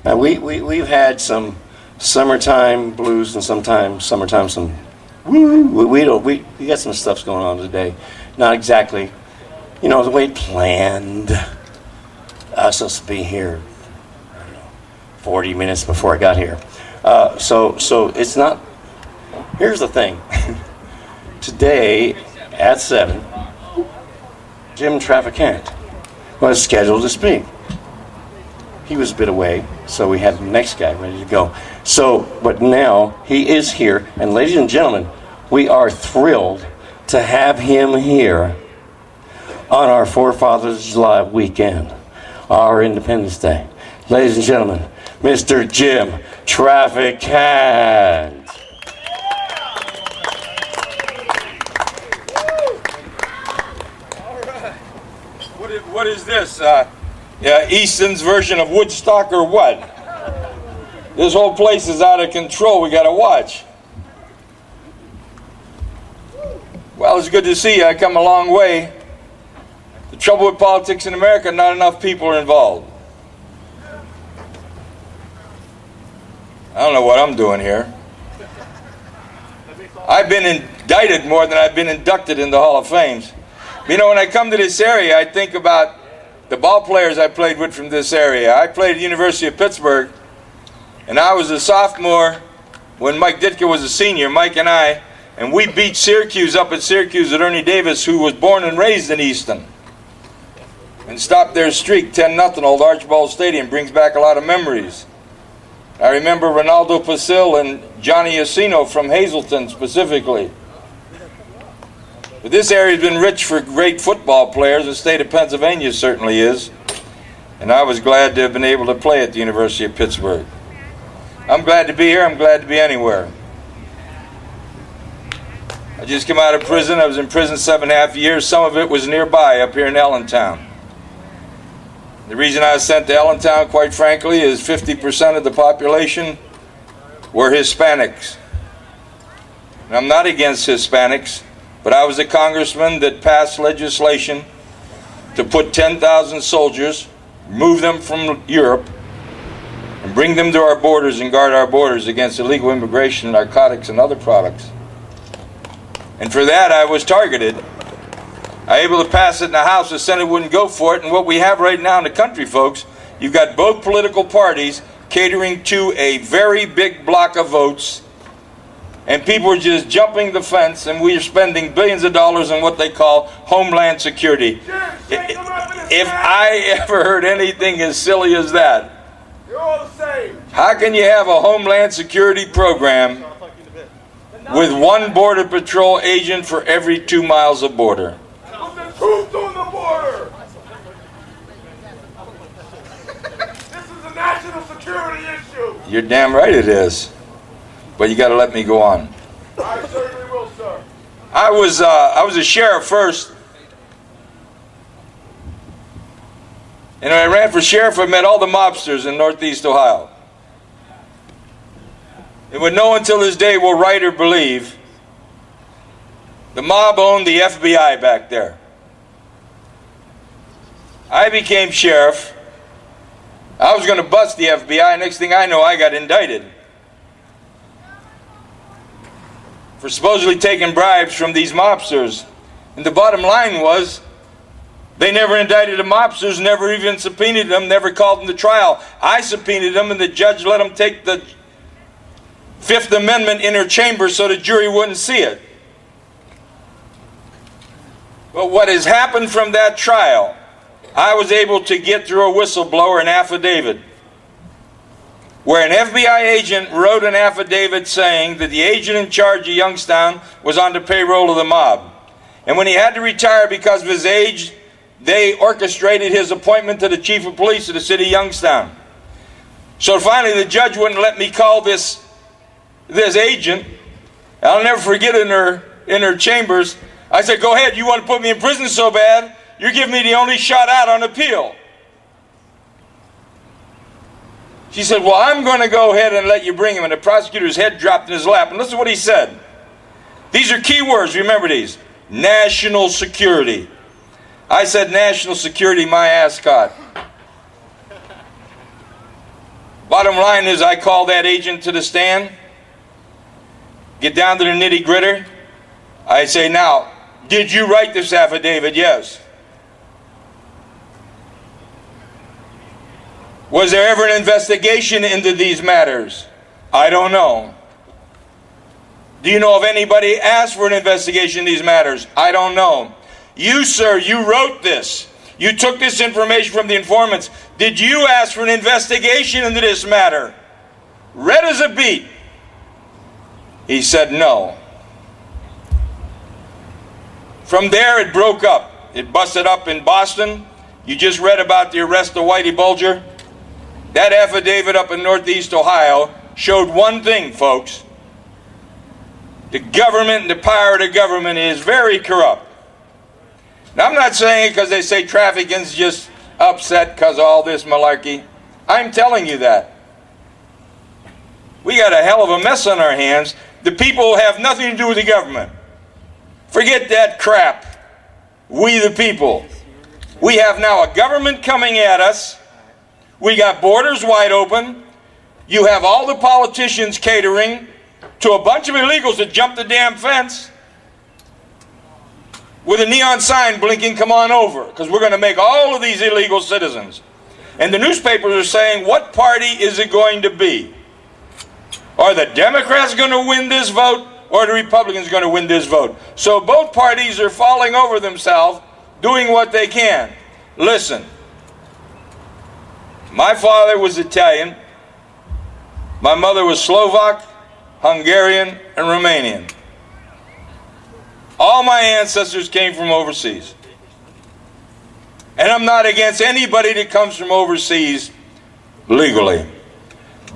Now we've had some summertime blues and sometimes summertime some woo. We got some stuff going on today. Not exactly, you know, the way it planned. I was supposed to be here, I don't know, 40 minutes before I got here. So it's not. Here's the thing. Today at 7, Jim Traficant was scheduled to speak. He was a bit away, so we had the next guy ready to go. So, but now he is here, and ladies and gentlemen, we are thrilled to have him here on our Forefathers July weekend, our Independence Day. Ladies and gentlemen, Mr. Jim Traficant. What is this? Easton's version of Woodstock or what? This whole place is out of control. We got to watch. Well, it's good to see you. I come a long way. The trouble with politics in America, not enough people are involved. I don't know what I'm doing here. I've been indicted more than I've been inducted in the Hall of Fame. You know, when I come to this area, I think about the ball players I played with from this area. I played at the University of Pittsburgh, and I was a sophomore when Mike Ditka was a senior, Mike and we beat Syracuse up at Syracuse at Ernie Davis, who was born and raised in Easton, and stopped their streak 10-0. Old Archibald Stadium brings back a lot of memories. I remember Ronaldo Pasil and Johnny Yacino from Hazleton specifically. But this area has been rich for great football players. The state of Pennsylvania certainly is. And I was glad to have been able to play at the University of Pittsburgh. I'm glad to be here. I'm glad to be anywhere. I just came out of prison. I was in prison 7.5 years. Some of it was nearby up here in Allentown. The reason I was sent to Allentown, quite frankly, is 50% of the population were Hispanics. And I'm not against Hispanics. But I was a congressman that passed legislation to put 10,000 soldiers, move them from Europe, and bring them to our borders and guard our borders against illegal immigration, narcotics, and other products. And for that, I was targeted. I was able to pass it in the House. The Senate wouldn't go for it. And what we have right now in the country, folks, you've got both political parties catering to a very big block of votes. And people are just jumping the fence, and we are spending billions of dollars on what they call Homeland Security. If I ever heard anything as silly as that, you're all the same. How can you have a Homeland Security program with one Border Patrol agent for every 2 miles of border? Put the troops on the border! This is a national security issue! You're damn right it is. But you got to let me go on. I certainly will, sir. I was a sheriff first. And when I ran for sheriff, I met all the mobsters in Northeast Ohio. And what no one till this day will write or believe, the mob owned the FBI back there. I became sheriff. I was going to bust the FBI. Next thing I know, I got indicted for supposedly taking bribes from these mobsters. And the bottom line was, they never indicted the mobsters, never even subpoenaed them, never called them to trial. I subpoenaed them, and the judge let them take the Fifth Amendment inner chamber so the jury wouldn't see it. But what has happened from that trial, I was able to get through a whistleblower an affidavit where an FBI agent wrote an affidavit saying that the agent in charge of Youngstown was on the payroll of the mob. And when he had to retire because of his age, they orchestrated his appointment to the chief of police of the city of Youngstown. So finally the judge wouldn't let me call this agent. I'll never forget in her chambers, I said, go ahead, you want to put me in prison so bad, you're giving me the only shot out on appeal. She said, well, I'm going to go ahead and let you bring him. And the prosecutor's head dropped in his lap. And listen to what he said. These are key words. Remember these. National security. I said, national security, my ass caught. Bottom line is, I call that agent to the stand, get down to the nitty-gritty. I say, now, did you write this affidavit? Yes. Was there ever an investigation into these matters? I don't know. Do you know if anybody asked for an investigation in these matters? I don't know. You, sir, you wrote this. You took this information from the informants. Did you ask for an investigation into this matter? Red as a beet. He said no. From there it broke up. It busted up in Boston. You just read about the arrest of Whitey Bulger. That affidavit up in Northeast Ohio showed one thing, folks. The government and the power of the government is very corrupt. Now, I'm not saying it because they say Traficant's just upset because of all this malarkey. I'm telling you that. We got a hell of a mess on our hands. The people have nothing to do with the government. Forget that crap. We the people. We have now a government coming at us. We got borders wide open. You have all the politicians catering to a bunch of illegals that jump the damn fence with a neon sign blinking, come on over, because we're going to make all of these illegal citizens. And the newspapers are saying, what party is it going to be? Are the Democrats going to win this vote, or are the Republicans going to win this vote? So both parties are falling over themselves, doing what they can. Listen, my father was Italian. My mother was Slovak, Hungarian, and Romanian. All my ancestors came from overseas. And I'm not against anybody that comes from overseas legally.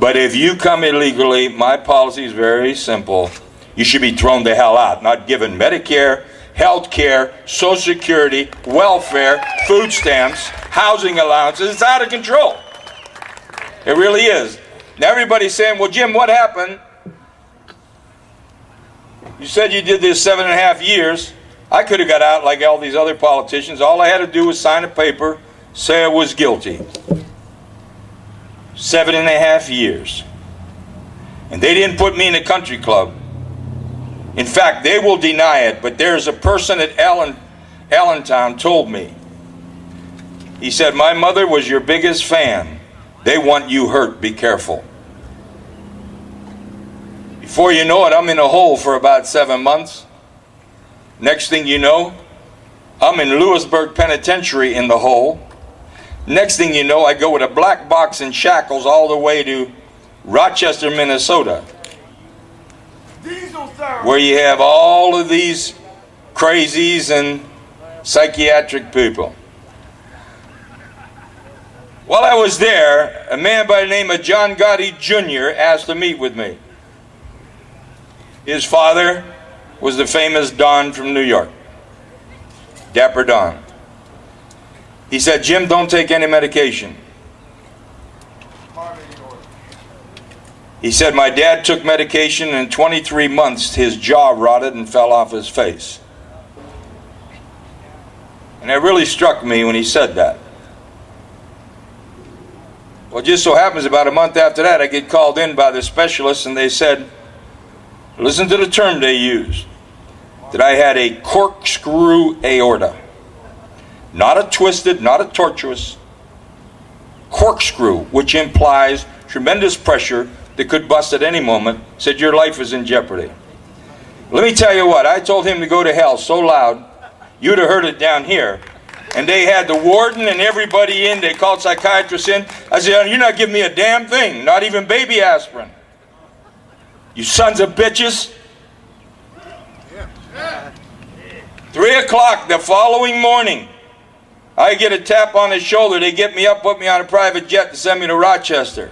But if you come illegally, my policy is very simple. You should be thrown the hell out, not given Medicare, health care, Social Security, welfare, food stamps, housing allowances. It's out of control. It really is. Now everybody's saying, well, Jim, what happened? You said you did this 7.5 years. I could have got out like all these other politicians. All I had to do was sign a paper, say I was guilty. 7.5 years. And they didn't put me in a country club. In fact, they will deny it, but there's a person at Allentown told me. He said, my mother was your biggest fan. They want you hurt. Be careful. Before you know it, I'm in a hole for about 7 months. Next thing you know, I'm in Lewisburg Penitentiary in the hole. Next thing you know, I go with a black box and shackles all the way to Rochester, Minnesota, where you have all of these crazies and psychiatric people. While I was there, a man by the name of John Gotti Jr. asked to meet with me. His father was the famous Don from New York, Dapper Don. He said, Jim, don't take any medication. He said, my dad took medication and in 23 months his jaw rotted and fell off his face. And it really struck me when he said that. Well, it just so happens about a month after that I get called in by the specialists and they said, listen to the term they used, that I had a corkscrew aorta. Not a twisted, not a tortuous, corkscrew, which implies tremendous pressure that could bust at any moment. Said your life is in jeopardy. Let me tell you what, I told him to go to hell so loud, you'd have heard it down here. And they had the warden and everybody in, they called psychiatrists in. I said, you're not giving me a damn thing, not even baby aspirin. You sons of bitches. 3 o'clock the following morning, I get a tap on the shoulder. They get me up, put me on a private jet to send me to Rochester.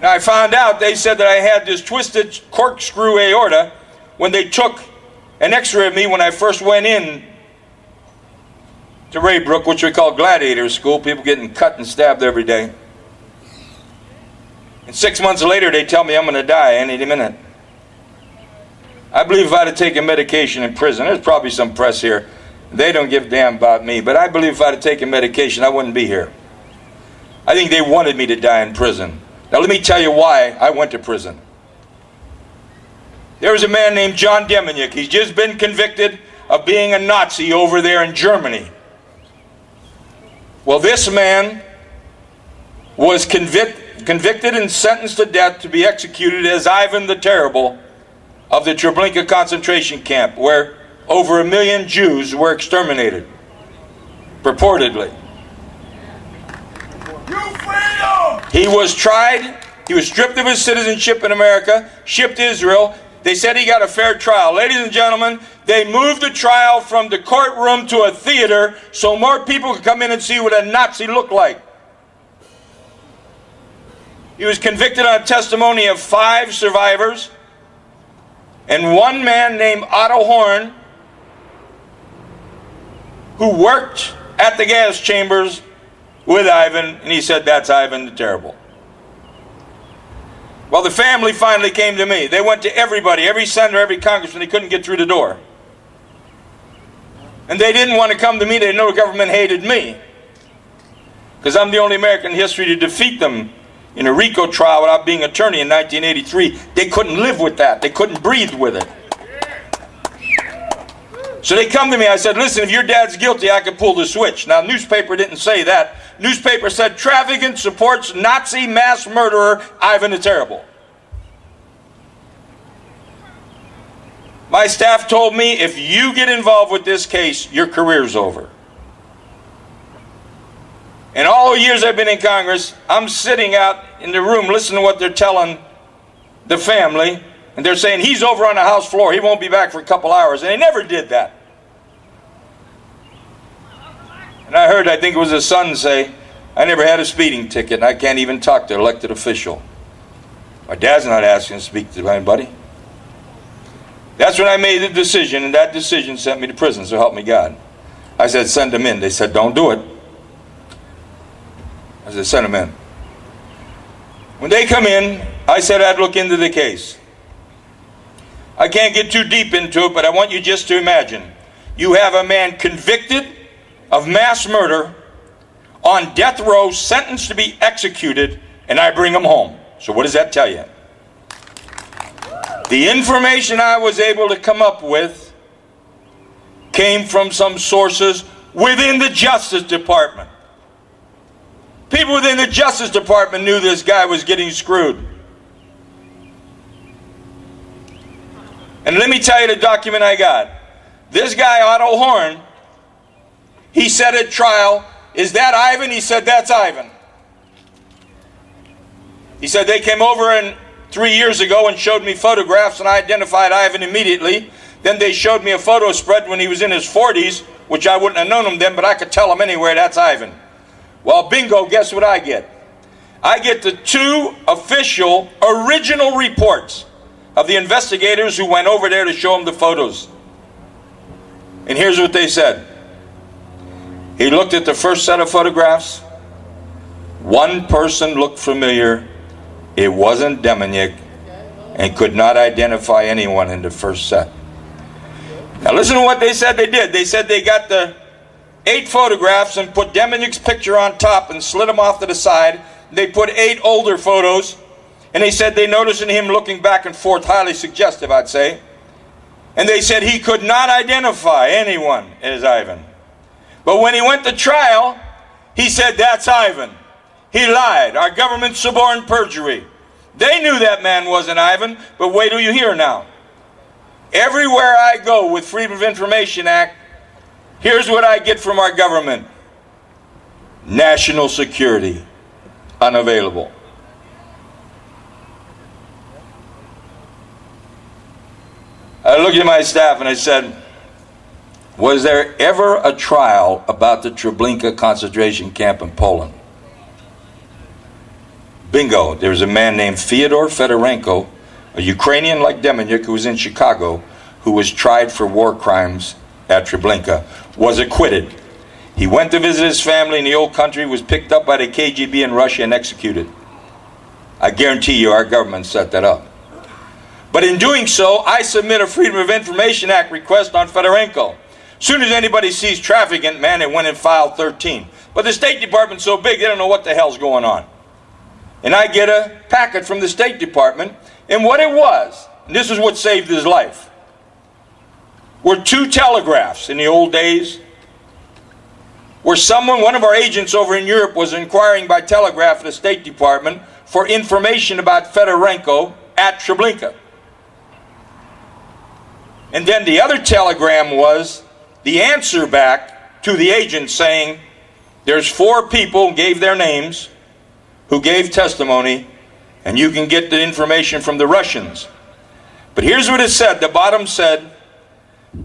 Now I found out, they said that I had this twisted corkscrew aorta when they took an x-ray of me when I first went in to Raybrook, which we call Gladiator School, people getting cut and stabbed every day. And 6 months later, they tell me I'm going to die any minute. I believe if I had taken medication in prison, there's probably some press here, they don't give a damn about me, but I believe if I had taken medication, I wouldn't be here. I think they wanted me to die in prison. Now let me tell you why I went to prison. There was a man named John Deminick. He's just been convicted of being a Nazi over there in Germany. Well, this man was convicted and sentenced to death to be executed as Ivan the Terrible of the Treblinka concentration camp, where over 1 million Jews were exterminated, purportedly. He was tried, he was stripped of his citizenship in America, shipped to Israel. They said he got a fair trial. Ladies and gentlemen, they moved the trial from the courtroom to a theater so more people could come in and see what a Nazi looked like. He was convicted on testimony of 5 survivors and one man named Otto Horn, who worked at the gas chambers with Ivan, and he said, that's Ivan the Terrible. Well, the family finally came to me. They went to everybody, every senator, every congressman. They couldn't get through the door. And they didn't want to come to me. They know the government hated me, because I'm the only American in history to defeat them in a RICO trial without being attorney in 1983. They couldn't live with that. They couldn't breathe with it. So they come to me. I said, listen, if your dad's guilty, I could pull the switch. Now, newspaper didn't say that. Newspaper said, Traficant supports Nazi mass murderer Ivan the Terrible. My staff told me, if you get involved with this case, your career's over. In all the years I've been in Congress, I'm sitting out in the room listening to what they're telling the family, and they're saying, he's over on the House floor, he won't be back for a couple hours, and they never did that. And I heard, I think it was his son say, I never had a speeding ticket, and I can't even talk to an elected official. My dad's not asking to speak to anybody. That's when I made the decision, and that decision sent me to prison, so help me God. I said, send them in. They said, don't do it. I said, send them in. When they come in, I said I'd look into the case. I can't get too deep into it, but I want you just to imagine. You have a man convicted of mass murder, on death row, sentenced to be executed, and I bring him home. So what does that tell you? The information I was able to come up with came from some sources within the Justice Department. People within the Justice Department knew this guy was getting screwed. And let me tell you the document I got. This guy, Otto Horn, he said at trial, is that Ivan? He said, that's Ivan. He said, they came over 3 years ago and showed me photographs, and I identified Ivan immediately. Then they showed me a photo spread when he was in his 40s, which I wouldn't have known him then, but I could tell him anywhere, that's Ivan. Well, bingo, guess what I get? I get the 2 official original reports of the investigators who went over there to show him the photos. And here's what they said. He looked at the first set of photographs. One person looked familiar. It wasn't Deminick, and could not identify anyone in the first set. Now listen to what they said they did. They said they got the 8 photographs and put Deminick's picture on top and slid them off to the side. They put 8 older photos, and they said they noticed in him looking back and forth, highly suggestive, I'd say. And they said he could not identify anyone as Ivan. But when he went to trial, he said, that's Ivan. He lied. Our government suborned perjury. They knew that man wasn't Ivan, but wait till you hear now. Everywhere I go with Freedom of Information Act, here's what I get from our government. National security. Unavailable. I looked at my staff and I said, was there ever a trial about the Treblinka concentration camp in Poland? Bingo. There was a man named Fyodor Fedorenko, a Ukrainian like Deminick, who was in Chicago, who was tried for war crimes at Treblinka, was acquitted. He went to visit his family in the old country, was picked up by the KGB in Russia and executed. I guarantee you our government set that up. But in doing so, I submit a Freedom of Information Act request on Fedorenko. As soon as anybody sees Traficant, man, it went in file 13. But the State Department's so big, they don't know what the hell's going on. And I get a packet from the State Department, and what it was, and this is what saved his life, were 2 telegraphs in the old days, where one of our agents over in Europe was inquiring by telegraph at the State Department for information about Fedorenko at Treblinka. And then the other telegram was the answer back to the agent saying, there's 4 people, gave their names, who gave testimony, and you can get the information from the Russians. But here's what it said. The bottom said,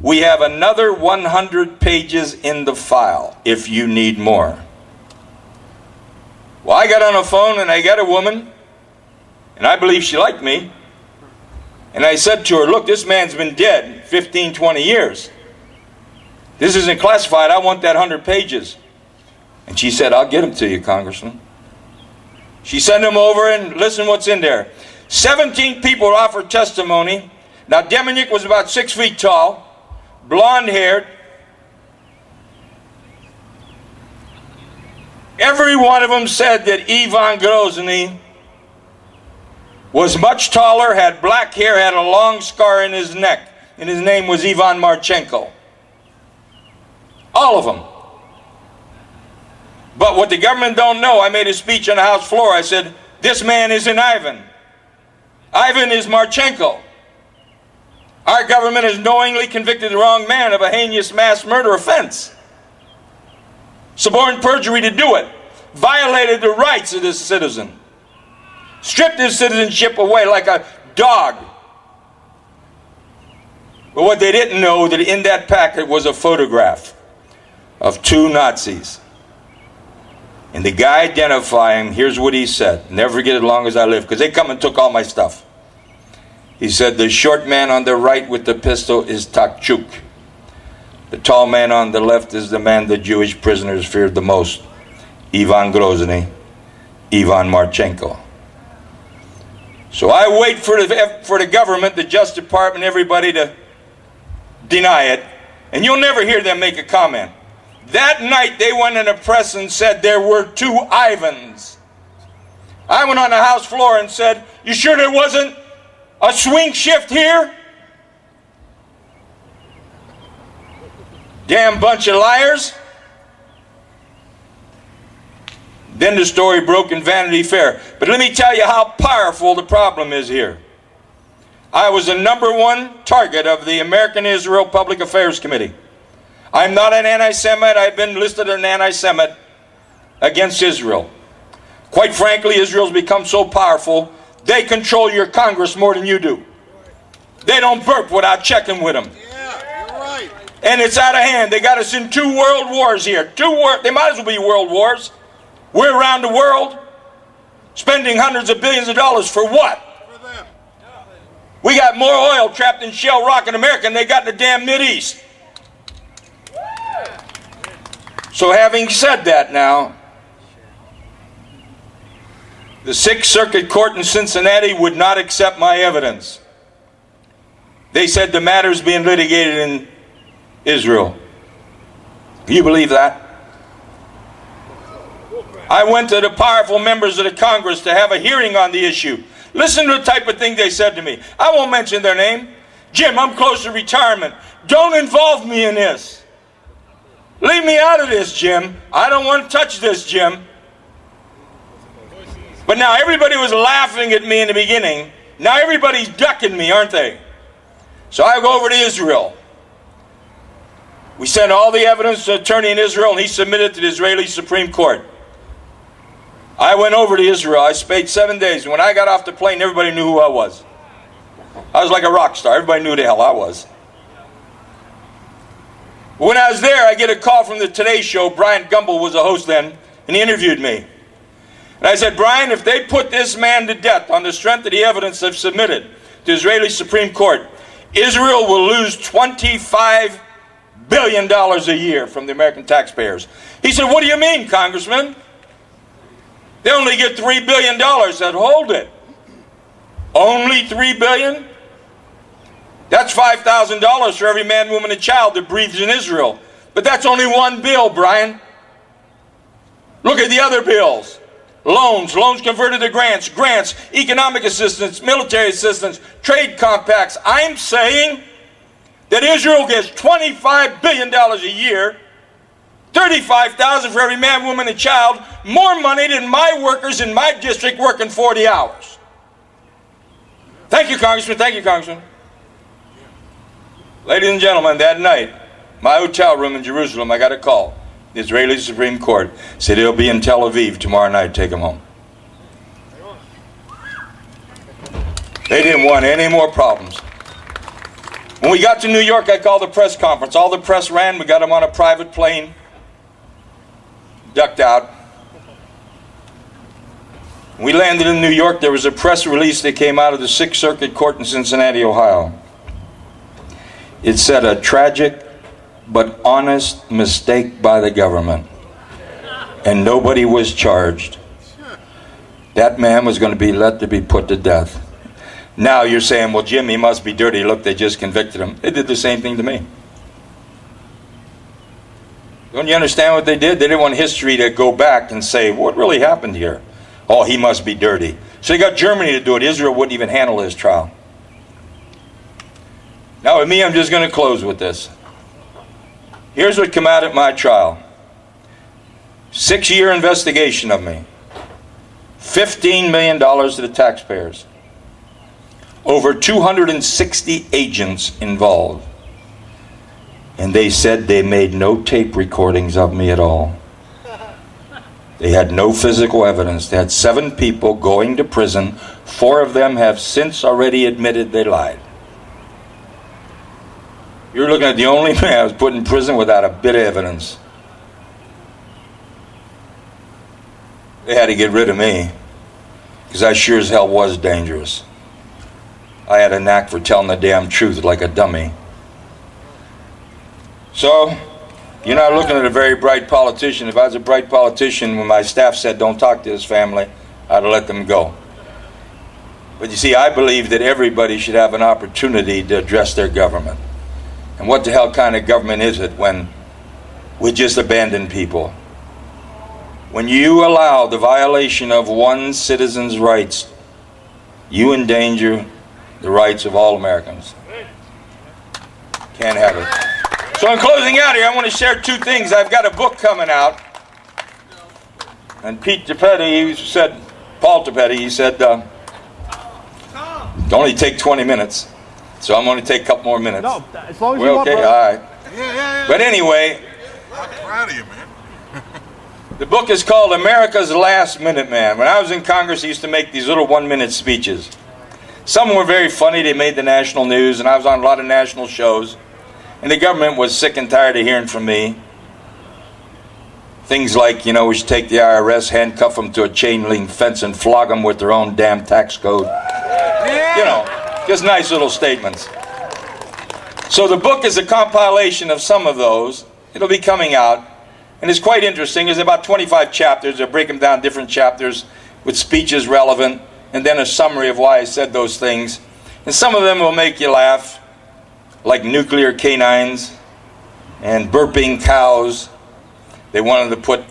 we have another 100 pages in the file if you need more. Well, I got on the phone and I got a woman, and I believe she liked me, and I said to her, look, this man's been dead 15, 20 years. This isn't classified. I want that 100 pages. And she said, I'll get them to you, Congressman. She sent them over, and listen what's in there. 17 people offered testimony. Now, Demjanjuk was about 6 feet tall, blonde-haired. Every one of them said that Ivan Grozny was much taller, had black hair, had a long scar in his neck, and his name was Ivan Marchenko. All of them. But what the government don't know, I made a speech on the House floor. I said, this man isn't Ivan. Ivan is Marchenko. Our government has knowingly convicted the wrong man of a heinous mass murder offense. Suborned perjury to do it. Violated the rights of this citizen. Stripped his citizenship away like a dog. But what they didn't know, that in that packet was a photograph of 2 Nazis. And the guy identifying, here's what he said. Never forget it as long as I live, because they come and took all my stuff. He said, the short man on the right with the pistol is Takchuk. The tall man on the left is the man the Jewish prisoners feared the most. Ivan Grozny, Ivan Marchenko. So I wait for the government, the Justice Department, everybody to deny it. And you'll never hear them make a comment. That night they went in the press and said there were 2 Ivans. I went on the House floor and said, you sure there wasn't a swing shift here? Damn bunch of liars. Then the story broke in Vanity Fair. But let me tell you how powerful the problem is here. I was the #1 target of the American-Israel Public Affairs Committee. I'm not an anti-Semite. I've been listed as an anti-Semite against Israel. Quite frankly, Israel's become so powerful, they control your Congress more than you do. They don't burp without checking with them. Yeah, you're right. And it's out of hand. They got us in 2 world wars here. They might as well be world wars. We're around the world spending hundreds of billions of dollars for what? For them. We got more oil trapped in shale rock in America than they got in the damn Mideast. So having said that now, the 6th Circuit Court in Cincinnati would not accept my evidence. They said the matter is being litigated in Israel. Can you believe that? I went to the powerful members of the Congress to have a hearing on the issue. Listen to the type of thing they said to me. I won't mention their name. Jim, I'm close to retirement. Don't involve me in this. Leave me out of this, Jim. I don't want to touch this, Jim. But now everybody was laughing at me in the beginning. Now everybody's ducking me, aren't they? So I go over to Israel. We sent all the evidence to the attorney in Israel, and he submitted it to the Israeli Supreme Court. I went over to Israel. I spent 7 days. And when I got off the plane, everybody knew who I was. I was like a rock star. Everybody knew who the hell I was. When I was there, I get a call from the Today Show. Brian Gumbel was the host then, and he interviewed me. And I said, Brian, if they put this man to death on the strength of the evidence they've submitted to the Israeli Supreme Court, Israel will lose $25 billion a year from the American taxpayers. He said, what do you mean, Congressman? They only get $3 billion. I said, hold it. Only $3 billion? That's $5,000 for every man, woman, and child that breathes in Israel. But that's only one bill, Brian. Look at the other bills. Loans converted to grants, economic assistance, military assistance, trade compacts. I'm saying that Israel gets $25 billion a year, $35,000 for every man, woman, and child, more money than my workers in my district working 40 hours. Thank you, Congressman. Thank you, Congressman. Ladies and gentlemen, that night, my hotel room in Jerusalem, I got a call. The Israeli Supreme Court said he'll be in Tel Aviv tomorrow night. Take him home. They didn't want any more problems. When we got to New York, I called a press conference. All the press ran. We got him on a private plane. Ducked out. When we landed in New York, there was a press release that came out of the Sixth Circuit Court in Cincinnati, Ohio. It said, a tragic but honest mistake by the government, and nobody was charged. That man was going to be let to be put to death. Now you're saying, well, Jim, he must be dirty. Look, they just convicted him. They did the same thing to me. Don't you understand what they did? They didn't want history to go back and say, what really happened here? Oh, he must be dirty. So they got Germany to do it. Israel wouldn't even handle his trial. Now with me, I'm just going to close with this. Here's what came out at my trial. 6-year investigation of me. $15 million to the taxpayers. Over 260 agents involved. And they said they made no tape recordings of me at all. They had no physical evidence. They had 7 people going to prison. 4 of them have since already admitted they lied. You're looking at the only man I was put in prison without a bit of evidence. They had to get rid of me because I sure as hell was dangerous. I had a knack for telling the damn truth like a dummy. So, you're not looking at a very bright politician. If I was a bright politician, when my staff said don't talk to his family, I'd have let them go. But you see, I believe that everybody should have an opportunity to address their government. And what the hell kind of government is it when we just abandon people? When you allow the violation of one citizen's rights, you endanger the rights of all Americans. Can't have it. So in closing out here, I want to share 2 things. I've got a book coming out. And Pete Tepetti, he said, Paul Tepetti, he said, only take 20 minutes. So I'm going to take a couple more minutes. No, as long as we're you okay, want, all right. Yeah. But anyway, I'm proud of you, man. The book is called America's Last Minute Man. When I was in Congress, I used to make these little 1-minute speeches. Some were very funny. They made the national news, and I was on a lot of national shows. And the government was sick and tired of hearing from me. Things like, you know, we should take the IRS, handcuff them to a chain link fence, and flog them with their own damn tax code. You know. Just nice little statements. So the book is a compilation of some of those. It'll be coming out. And it's quite interesting. There's about 25 chapters. I'll break them down different chapters with speeches relevant. And then a summary of why I said those things. And some of them will make you laugh. Like nuclear canines and burping cows. They wanted to put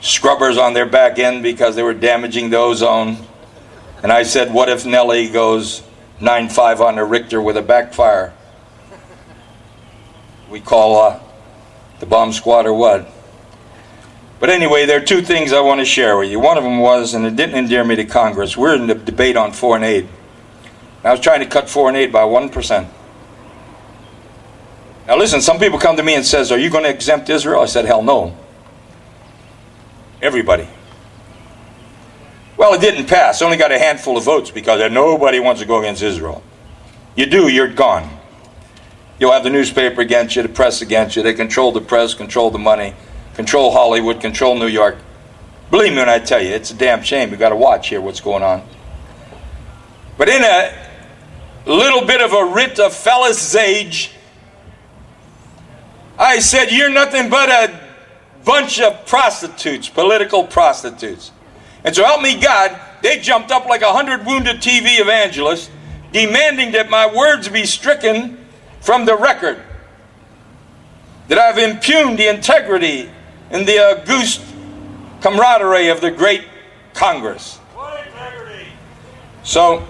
scrubbers on their back end because they were damaging the ozone. And I said, what if Nellie goes 9.5 on the Richter with a backfire? We call the bomb squad or what? But anyway, there are 2 things I want to share with you. One of them was, and it didn't endear me to Congress, we're in the debate on foreign aid. I was trying to cut foreign aid by 1%. Now listen, some people come to me and says, are you going to exempt Israel? I said, hell no. Everybody. Well, it didn't pass. Only got a handful of votes because nobody wants to go against Israel. You do, you're gone. You'll have the newspaper against you, the press against you. They control the press, control the money, control Hollywood, control New York. Believe me when I tell you, it's a damn shame. We've got to watch here what's going on. But in a little bit of a writ of fellas' age, I said, you're nothing but a bunch of prostitutes, political prostitutes. And so help me God, they jumped up like 100 wounded TV evangelists, demanding that my words be stricken from the record. That I've impugned the integrity and the august camaraderie of the great Congress. So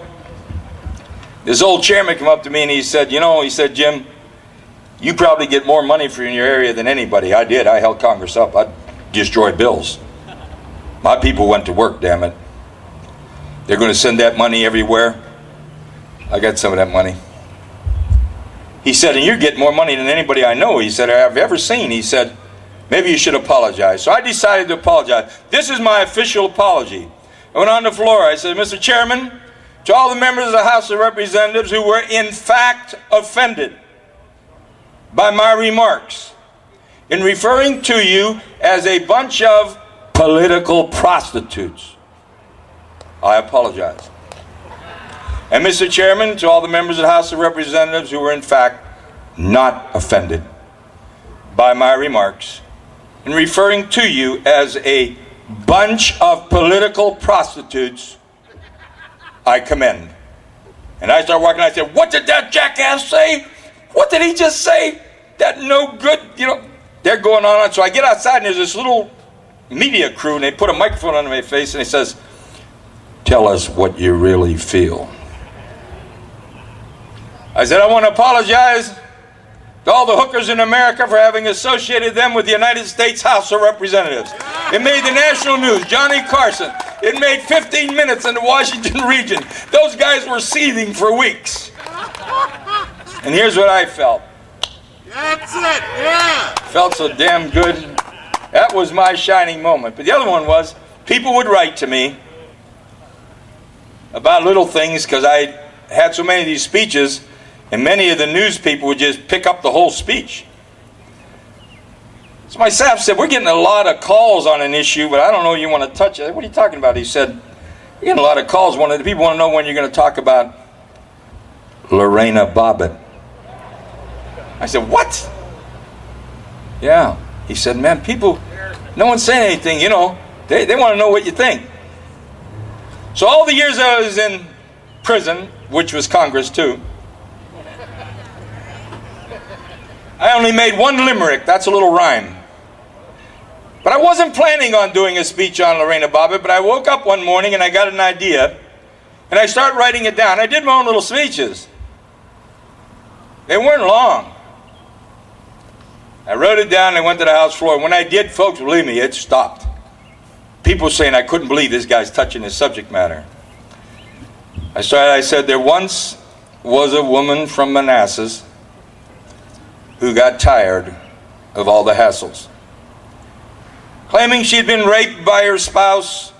this old chairman came up to me and he said, you know, he said, Jim, you probably get more money for your area than anybody. I did. I held Congress up. I destroyed bills. My people went to work, damn it. They're going to send that money everywhere. I got some of that money. He said, and you're getting more money than anybody I know, he said, I've ever seen. He said, maybe you should apologize. So I decided to apologize. This is my official apology. I went on the floor. I said, Mr. Chairman, to all the members of the House of Representatives who were in fact offended by my remarks in referring to you as a bunch of political prostitutes, I apologize. And Mr. Chairman, to all the members of the House of Representatives who were in fact not offended by my remarks in referring to you as a bunch of political prostitutes, I commend. And I started walking, I said, what did that jackass say? What did he just say? That no good, you know. They're going on. So I get outside and there's this little media crew and they put a microphone on my face and he says, tell us what you really feel. I said, I want to apologize to all the hookers in America for having associated them with the United States House of Representatives. It made the national news, Johnny Carson. It made 15 minutes in the Washington region. Those guys were seething for weeks. And here's what I felt. That's it, yeah! Felt so damn good. That was my shining moment. But the other one was, people would write to me about little things because I had so many of these speeches, and many of the news people would just pick up the whole speech. So my staff said, we're getting a lot of calls on an issue, but I don't know you want to touch it. What are you talking about? He said, we're getting a lot of calls. One of the people want to know when you're going to talk about Lorena Bobbitt. I said, what? Yeah. He said, man, people, no one's saying anything, you know. They want to know what you think. So all the years I was in prison, which was Congress too, I only made one limerick. That's a little rhyme. But I wasn't planning on doing a speech on Lorena Bobbitt, but I woke up one morning and I got an idea, and I started writing it down. I did my own little speeches. They weren't long. I wrote it down and I went to the House floor. When I did, folks, believe me, it stopped. People saying I couldn't believe this guy's touching his subject matter. I said, there once was a woman from Manassas who got tired of all the hassles, claiming she'd been raped by her spouse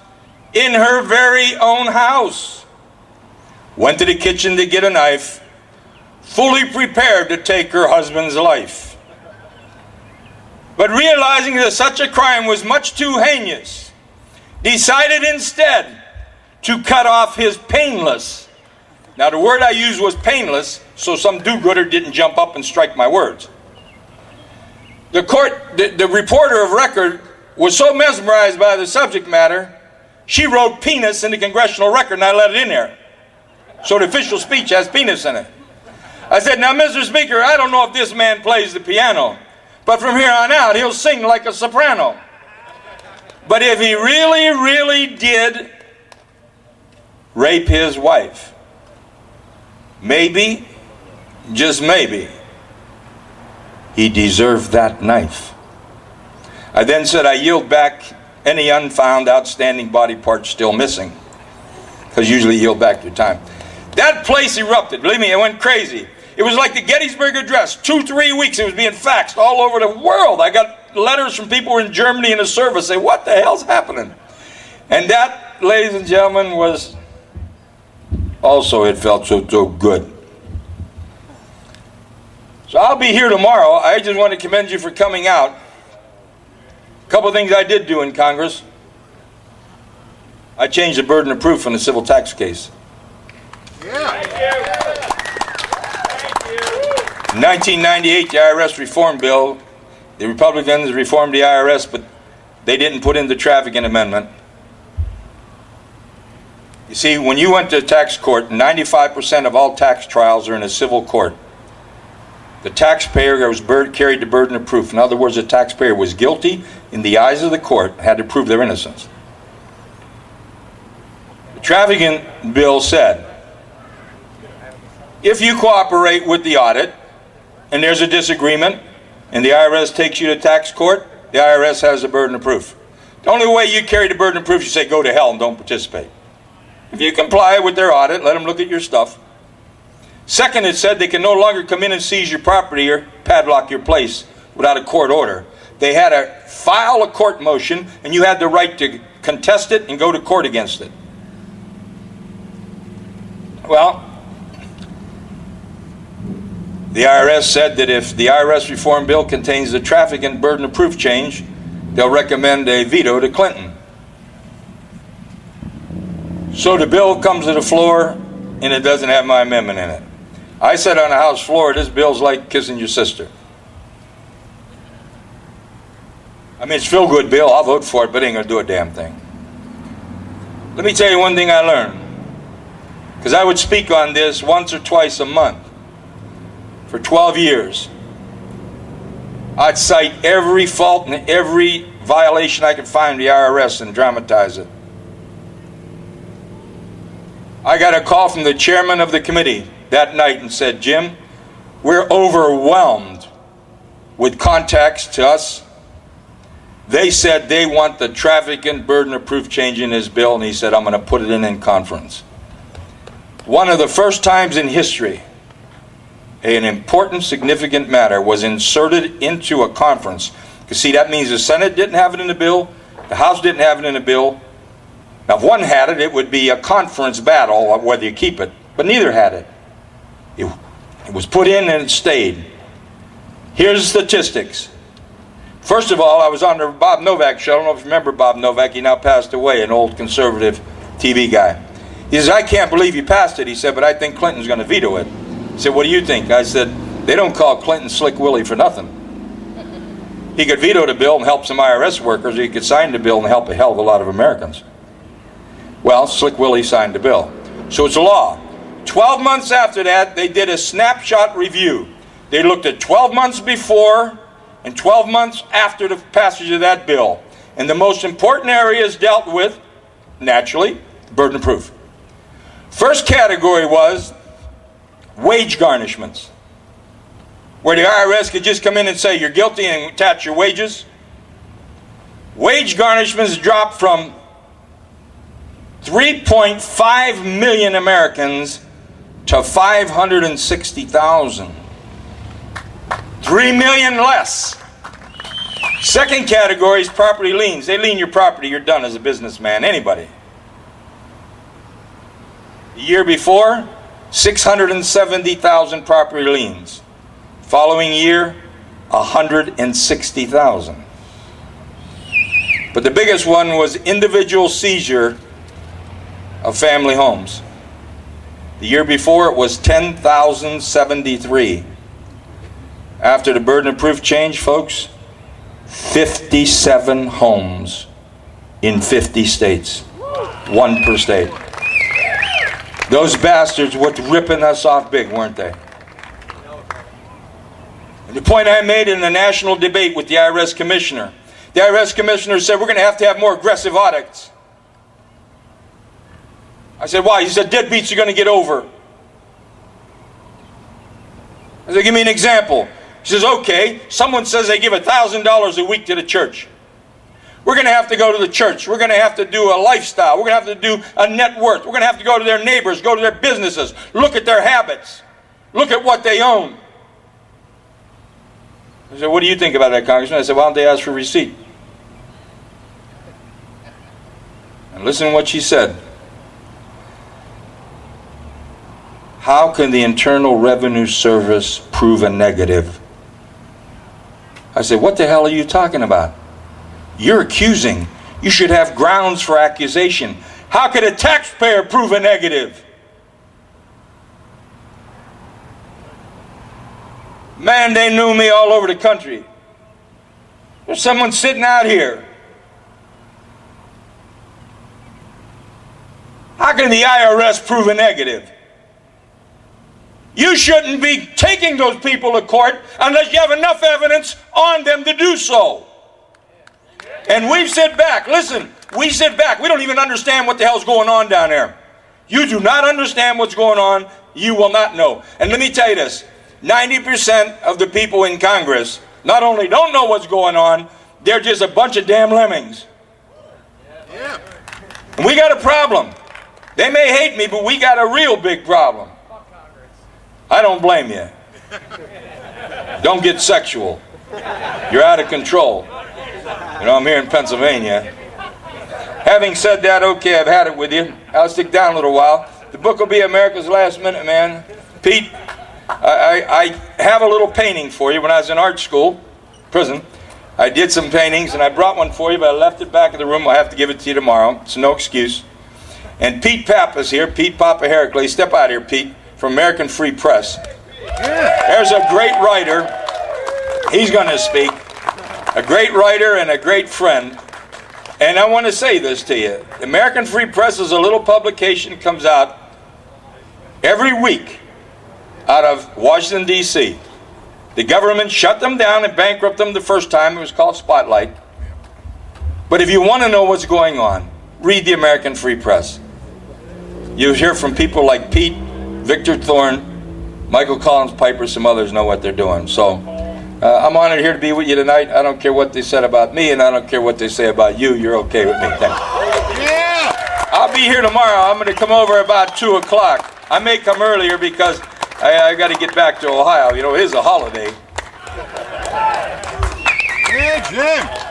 in her very own house. Went to the kitchen to get a knife, fully prepared to take her husband's life. But realizing that such a crime was much too heinous, decided instead to cut off his painless. Now the word I used was painless, so some do-gooder didn't jump up and strike my words. The reporter of record was so mesmerized by the subject matter, she wrote penis in the congressional record and I let it in there. So the official speech has penis in it. I said, now Mr. Speaker, I don't know if this man plays the piano, but from here on out he'll sing like a soprano. But if he really, really did rape his wife, maybe, just maybe, he deserved that knife. I then said, I yield back any unfound outstanding body parts still missing, because usually yield back your time. That place erupted. Believe me, it went crazy. It was like the Gettysburg Address. 2-3 weeks it was being faxed all over the world. I got letters from people in Germany in the service saying, what the hell's happening? And that, ladies and gentlemen, was also, it felt so good. So I'll be here tomorrow. I just want to commend you for coming out. A couple of things I did do in Congress. I changed the burden of proof on the civil tax case. Yeah. In 1998, the IRS reform bill, the Republicans reformed the IRS, but they didn't put in the Traficant amendment. You see, when you went to tax court, 95% of all tax trials are in a civil court. The taxpayer carried the burden of proof. In other words, the taxpayer was guilty in the eyes of the court, had to prove their innocence. The Traficant bill said, if you cooperate with the audit and there's a disagreement and the IRS takes you to tax court, the IRS has the burden of proof. The only way you carry the burden of proof is you say go to hell and don't participate. If you comply with their audit, let them look at your stuff. Second, it said they can no longer come in and seize your property or padlock your place without a court order. They had to file a court motion and you had the right to contest it and go to court against it. Well, the IRS said that if the IRS reform bill contains the Traficant burden of proof change, they'll recommend a veto to Clinton. So the bill comes to the floor and it doesn't have my amendment in it. I said on the House floor, this bill's like kissing your sister. I mean, it's a feel-good bill. I'll vote for it, but it ain't going to do a damn thing. Let me tell you one thing I learned. Because I would speak on this once or twice a month for 12 years. I'd cite every fault and every violation I could find in the IRS and dramatize it. I got a call from the chairman of the committee that night and said, Jim, we're overwhelmed with contacts to us. They said they want the Traficant burden of proof change in his bill, and he said, I'm going to put it in conference. One of the first times in history an important, significant matter was inserted into a conference. Because see, that means the Senate didn't have it in the bill, the House didn't have it in the bill. Now, if one had it, it would be a conference battle of whether you keep it, but neither had it. It was put in and it stayed. Here's the statistics. First of all, I was on the Bob Novak show. I don't know if you remember Bob Novak. He now passed away, an old conservative TV guy. He says, I can't believe you passed it. He said, but I think Clinton's going to veto it. He said, what do you think? I said, they don't call Clinton Slick Willie for nothing. He could veto the bill and help some IRS workers, or he could sign the bill and help a hell of a lot of Americans. Well, Slick Willie signed the bill. So it's a law. 12 months after that, they did a snapshot review. They looked at 12 months before and 12 months after the passage of that bill. And the most important areas dealt with, naturally, burden of proof. First category was wage garnishments, where the IRS could just come in and say you're guilty and attach your wages. Wage garnishments dropped from 3.5 million Americans to 560,000. 3 million less. Second category is property liens. They lien your property, you're done as a businessman, anybody. The year before, 670,000 property liens. Following year, 160,000. But the biggest one was individual seizure of family homes. The year before, it was 10,073. After the burden of proof change, folks, 57 homes in 50 states. One per state. Those bastards were ripping us off big, weren't they? And the point I made in the national debate with the IRS commissioner, the IRS commissioner said, we're going to have more aggressive audits. I said, why? He said, deadbeats are going to get over. I said, give me an example. He says, okay, someone says they give $1,000 a week to the church. We're going to have to go to the church. We're going to have to do a lifestyle. We're going to have to do a net worth. We're going to have to go to their neighbors, go to their businesses, look at their habits, look at what they own. I said, what do you think about that, Congressman? I said, why don't they ask for a receipt? And listen to what she said. How can the Internal Revenue Service prove a negative? I said, what the hell are you talking about? You're accusing. You should have grounds for accusation. How could a taxpayer prove a negative? Man, they knew me all over the country. There's someone sitting out here. How can the IRS prove a negative? You shouldn't be taking those people to court unless you have enough evidence on them to do so. And we sit back. Listen, we sit back. We don't even understand what the hell's going on down there. You do not understand what's going on. You will not know. And let me tell you this. 90% of the people in Congress not only don't know what's going on, they're just a bunch of damn lemmings. Yeah. And we got a problem. They may hate me, but we got a real big problem. I don't blame you. Don't get sexual. You're out of control. You know, I'm here in Pennsylvania. Having said that, okay, I've had it with you. I'll stick down a little while. The book will be America's Last Minute Man. Pete, I have a little painting for you. When I was in art school, prison, I did some paintings, and I brought one for you, but I left it back in the room. I'll have to give it to you tomorrow. It's no excuse. And Pete Papa's here, Pete Papa Heracles. Step out here, Pete, from American Free Press. There's a great writer. He's going to speak. A great writer and a great friend. And I want to say this to you. American Free Press is a little publication that comes out every week out of Washington, D.C. The government shut them down and bankrupted them the first time. It was called Spotlight. But if you want to know what's going on, read the American Free Press. You'll hear from people like Pete, Victor Thorne, Michael Collins Piper, some others know what they're doing. So I'm honored here to be with you tonight. I don't care what they said about me, and I don't care what they say about you. You're okay with me. Thank you. Yeah. I'll be here tomorrow. I'm going to come over about 2 o'clock. I may come earlier because I got to get back to Ohio. You know, it is a holiday. Yeah, Jim.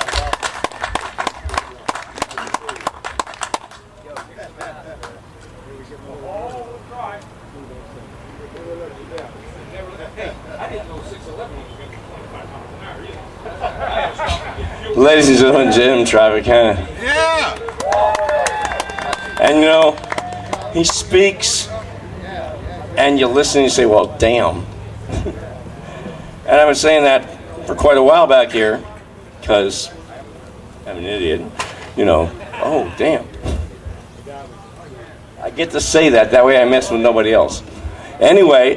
Ladies and gentlemen, Jim Traficant. Yeah. And you know, he speaks, and you listen and you say, well, damn. And I've been saying that for quite a while back here, because I'm an idiot, you know, oh, damn. I get to say that way I mess with nobody else. Anyway,